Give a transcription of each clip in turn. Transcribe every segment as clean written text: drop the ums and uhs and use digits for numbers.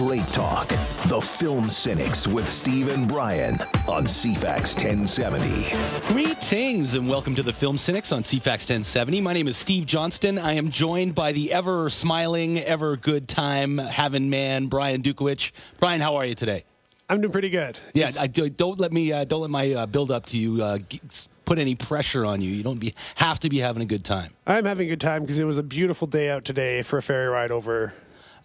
Straight Talk. The Film Cynics with Steve and Brian on C-FAX 1070. Greetings and welcome to the Film Cynics on C-FAX 1070. My name is Steve Johnston. I am joined by the ever-smiling, ever-good time having man, Brian Dukowicz. Brian, how are you today? I'm doing pretty good. Yeah, don't let my build up to you put any pressure on you. You don't have to be having a good time. I'm having a good time because it was a beautiful day out today for a ferry ride over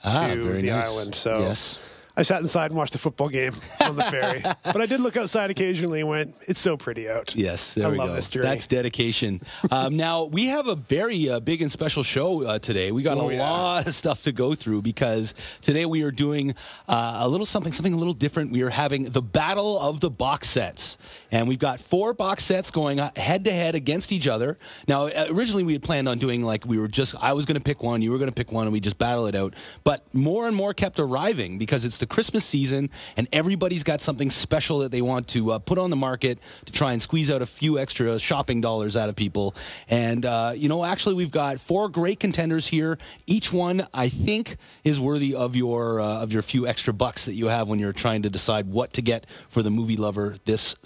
to the island. So yes. I sat inside and watched the football game on the ferry. But I did look outside occasionally and went, it's so pretty out. Yes, there we go. I love this journey. That's dedication. Now, we have a very big and special show today. We got a lot of stuff to go through because today we are doing something a little different. We are having the Battle of the Box Sets. And we've got 4 box sets going head-to-head against each other. Now, originally we had planned on doing I was going to pick one, you were going to pick one, and we just battle it out. But more and more kept arriving because it's the Christmas season, and everybody's got something special that they want to put on the market to try and squeeze out a few extra shopping dollars out of people. And, actually we've got 4 great contenders here. Each one, I think, is worthy of your few extra bucks that you have when you're trying to decide what to get for the movie lover this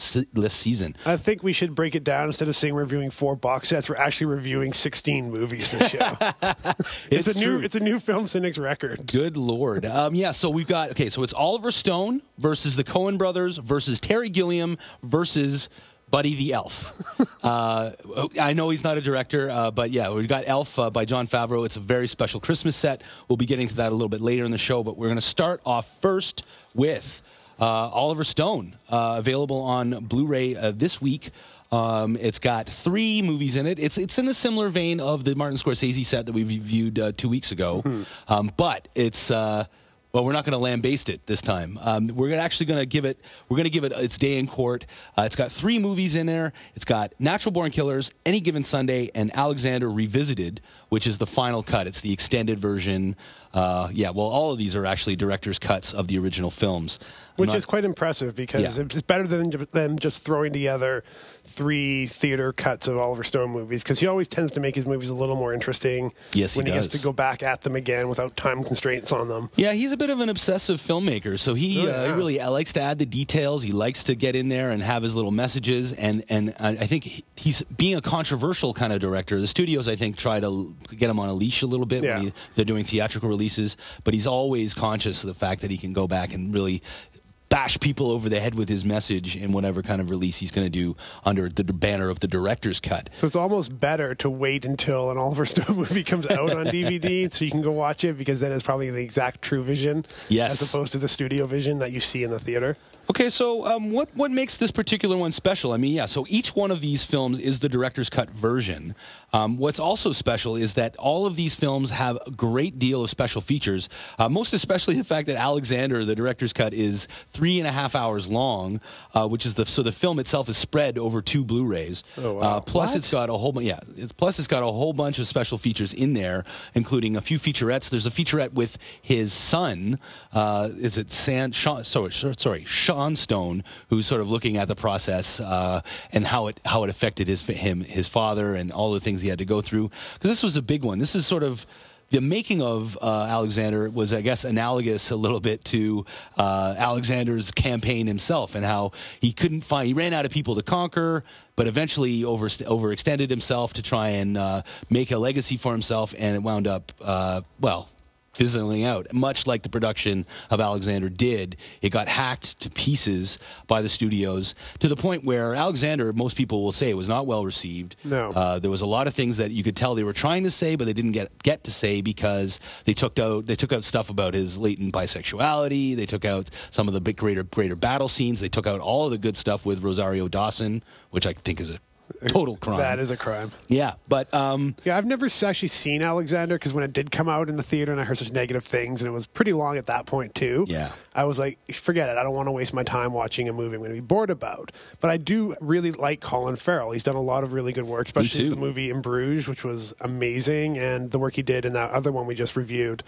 season. I think we should break it down. Instead of saying we're reviewing 4 box sets, we're actually reviewing 16 movies this show. It's a new Film Cynics record. Good Lord. So we've got, so it's Oliver Stone versus the Coen brothers versus Terry Gilliam versus Buddy the Elf. I know he's not a director, but yeah, we've got Elf by Jon Favreau. It's a very special Christmas set. We'll be getting to that a little bit later in the show, but we're going to start off first with Oliver Stone, available on Blu-ray this week. It's got 3 movies in it. It's in a similar vein of the Martin Scorsese set that we reviewed 2 weeks ago, but it's. We're not going to lambaste it this time. We're going to give it its day in court. It's got 3 movies in there. It's got Natural Born Killers, Any Given Sunday, and Alexander Revisited, which is the final cut. It's the extended version. All of these are actually director's cuts of the original films. Which is quite impressive because it's better than just throwing together 3 theater cuts of Oliver Stone movies, because he always tends to make his movies a little more interesting when he gets to go back at them again without time constraints on them. Yeah, he's a bit of an obsessive filmmaker, so he really likes to add the details. He likes to get in there and have his little messages, and I think he's being a controversial kind of director. The studios, I think, try to get him on a leash a little bit when they're doing theatrical releases, but he's always conscious of the fact that he can go back and really bash people over the head with his message in whatever kind of release he's going to do under the banner of the director's cut. So it's almost better to wait until an Oliver Stone movie comes out on DVD so you can go watch it, because then it's probably the exact true vision as opposed to the studio vision that you see in the theater. Okay, so what makes this particular one special? I mean, so each one of these films is the director's cut version. What's also special is that all of these films have a great deal of special features, most especially the fact that Alexander, the director's cut, is 3.5 hours long, which is the film itself is spread over 2 Blu-rays. Oh, wow. Plus, it's got a whole bunch of special features in there, including a few featurettes. There's a featurette with his son. Sean Stone, who's sort of looking at the process and how it affected his father and all the things he had to go through. Because this was a big one. This is sort of the making of Alexander was, I guess, analogous a little bit to Alexander's campaign himself, and how he ran out of people to conquer, but eventually overextended himself to try and make a legacy for himself, and it wound up, fizzling out. Much like the production of Alexander did, it got hacked to pieces by the studios to the point where Alexander, most people will say, was not well received. No. There was a lot of things that you could tell they were trying to say, but they didn't get to say because they took out stuff about his latent bisexuality. They took out some of the big greater battle scenes. They took out all of the good stuff with Rosario Dawson, which I think is a total crime. That is a crime. Yeah, but I've never actually seen Alexander, because when it did come out in the theater and I heard such negative things, and it was pretty long at that point too. Yeah, I was like, forget it. I don't want to waste my time watching a movie I'm going to be bored about. But I do really like Colin Farrell. He's done a lot of really good work, especially the movie In Bruges, which was amazing, and the work he did in that other one we just reviewed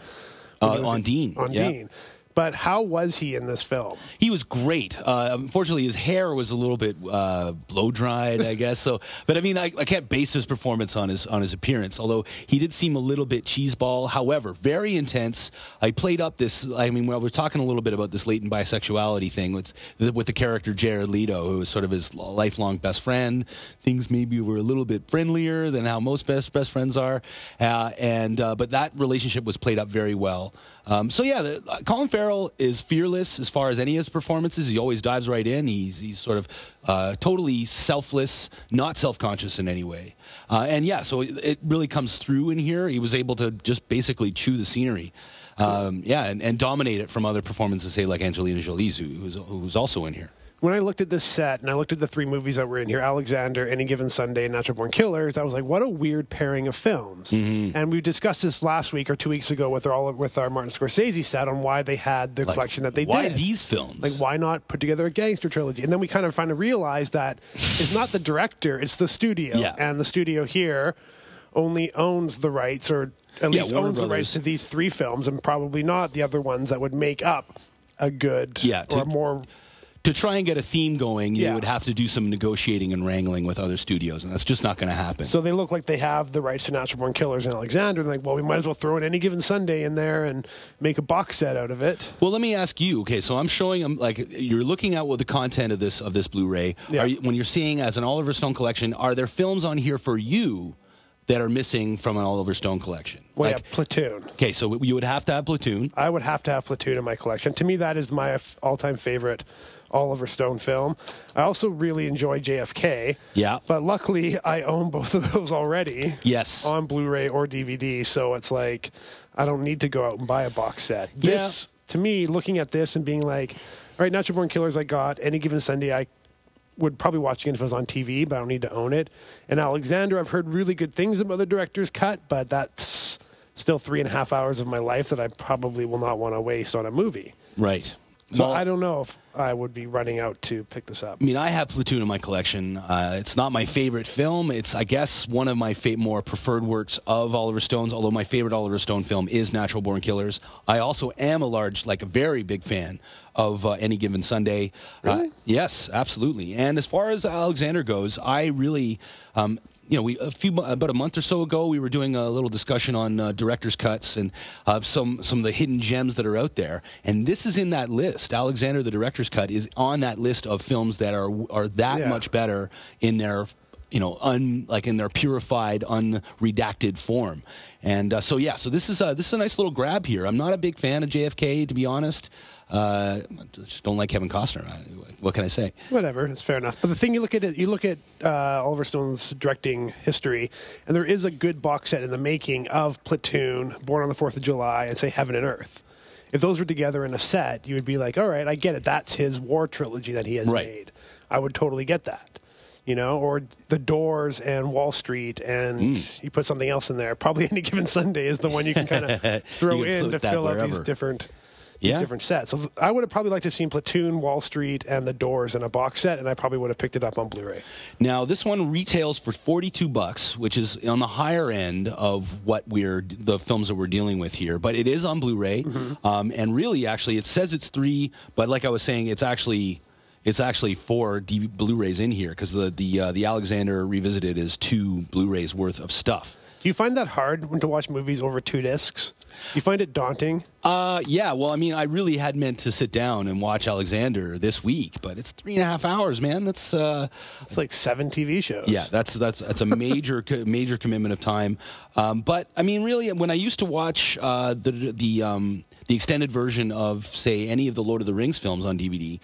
on Dean. Dean. But how was he in this film? He was great. Unfortunately, his hair was a little bit blow dried, I guess. So, but I mean, I can't base his performance on his appearance. Although he did seem a little bit cheeseball. However, very intense. I played up this. I mean, we're talking a little bit about this latent bisexuality thing with the character Jared Leto, who was sort of his lifelong best friend. Things maybe were a little bit friendlier than how most best friends are, but that relationship was played up very well. So yeah, Colin Farrell is fearless as far as any of his performances. He always dives right in. He's sort of totally selfless, not self-conscious in any way. And yeah, so it really comes through in here. He was able to just basically chew the scenery. And dominate it from other performances, say like Angelina Jolie's, who's also in here. When I looked at this set and I looked at the 3 movies that were in here, Alexander, Any Given Sunday, and Natural Born Killers, I was like, what a weird pairing of films. Mm-hmm. And we discussed this last week or 2 weeks ago with our Martin Scorsese set on why they had the collection that they did. Why these films? Like, why not put together a gangster trilogy? And then we kind of finally realized that it's not the director, it's the studio. Yeah. And the studio here only owns the rights, or at least Warner owns Brothers. the rights to these 3 films, and probably not the other ones that would make up a good or more... To try and get a theme going, you would have to do some negotiating and wrangling with other studios, and that's just not going to happen. So they look like they have the rights to Natural Born Killers and Alexander, and like, well, we might as well throw in Any Given Sunday in there and make a box set out of it. Well, let me ask you. Okay, so I'm showing them, like, you're looking at the content of this Blu-ray. Yeah. When you're seeing as an Oliver Stone collection, are there films on here for you that are missing from an Oliver Stone collection? Well, yeah, Platoon. Okay, so you would have to have Platoon. I would have to have Platoon in my collection. To me, that is my all-time favorite Oliver Stone film. I also really enjoy JFK. Yeah. But luckily, I own both of those already. Yes. On Blu-ray or DVD, so it's like, I don't need to go out and buy a box set. This, to me, looking at this and being like, all right, Natural Born Killers I got, Any Given Sunday I would probably watch again if it was on TV, but I don't need to own it. And Alexander, I've heard really good things about the director's cut, but that's still 3.5 hours of my life that I probably will not want to waste on a movie. Right. So I don't know if I would be running out to pick this up. I mean, I have Platoon in my collection. It's not my favorite film. It's, I guess, one of my more preferred works of Oliver Stone's, although my favorite Oliver Stone film is Natural Born Killers. I also am a very big fan of Any Given Sunday. Really? Yes, absolutely. And as far as Alexander goes, I really... about a month or so ago, we were doing a little discussion on director's cuts and some of the hidden gems that are out there. And this is in that list. Alexander, the director's cut, is on that list of films that are that much better in their, in their purified, unredacted form. And so this is a nice little grab here. I'm not a big fan of JFK, to be honest. I just don't like Kevin Costner. What can I say? Whatever, it's fair enough. But the thing, you look at Oliver Stone's directing history, and there is a good box set in the making of Platoon, Born on the 4th of July, and say Heaven and Earth. If those were together in a set, you would be like, all right, I get it. That's his war trilogy that he has made. I would totally get that. Or The Doors and Wall Street, and you put something else in there. Probably Any Given Sunday is the one you can kind of throw in to fill out these different sets. So I would have probably liked to have seen Platoon, Wall Street, and The Doors in a box set, and I probably would have picked it up on Blu-ray. Now, this one retails for $42, which is on the higher end of the films that we're dealing with here. But it is on Blu-ray, and really, actually, it says it's 3, but like I was saying, it's actually 4 Blu-rays in here because the Alexander Revisited is 2 Blu-rays worth of stuff. Do you find that hard when to watch movies over 2 discs? Do you find it daunting? Yeah. Well, I mean, I really had meant to sit down and watch Alexander this week, but it's 3.5 hours, man. That's it's like 7 TV shows. Yeah, that's a major major commitment of time. But I mean, really, when I used to watch the extended version of, say, any of the Lord of the Rings films on DVD,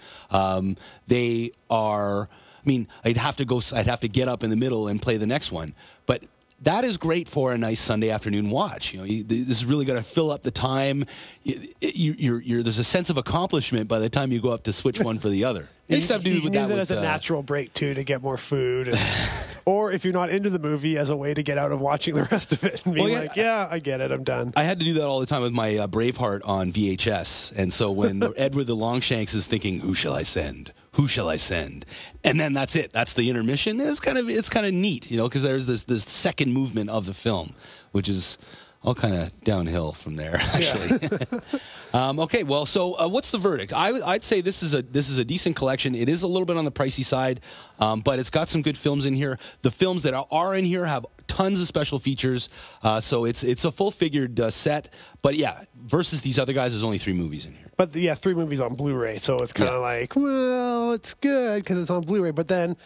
they are. I mean, I'd have to get up in the middle and play the next one, but that is great for a nice Sunday afternoon watch. This is really going to fill up the time. There's a sense of accomplishment by the time you go up to switch one for the other. You can use it as a natural break, too, to get more food. Or if you're not into the movie, as a way to get out of watching the rest of it and being I get it, I'm done. I had to do that all the time with my Braveheart on VHS. And so when Edward the Longshanks is thinking, who shall I send? Who shall I send? And then that's it. That's the intermission. It's kind of neat, because there's this second movement of the film, which is all kind of downhill from there, actually. Yeah. Okay, well, so what's the verdict? I'd say this is a decent collection. It is a little bit on the pricey side, but it's got some good films in here. The films that are in here have tons of special features, so it's a full-figured set. But yeah, versus these other guys, there's only 3 movies in here. But yeah, 3 movies on Blu-ray, so it's kind of like, well, it's good because it's on Blu-ray, but then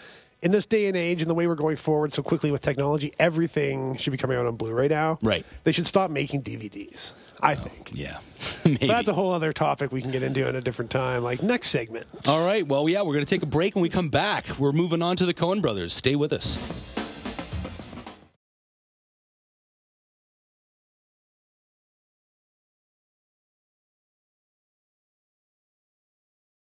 in this day and age and the way we're going forward so quickly with technology, everything should be coming out on Blu-ray now. Right. They should stop making DVDs, I think. Yeah, maybe. That's a whole other topic we can get into at a different time, like next segment. All right. Well, yeah, we're going to take a break. When we come back, we're moving on to the Coen brothers. Stay with us.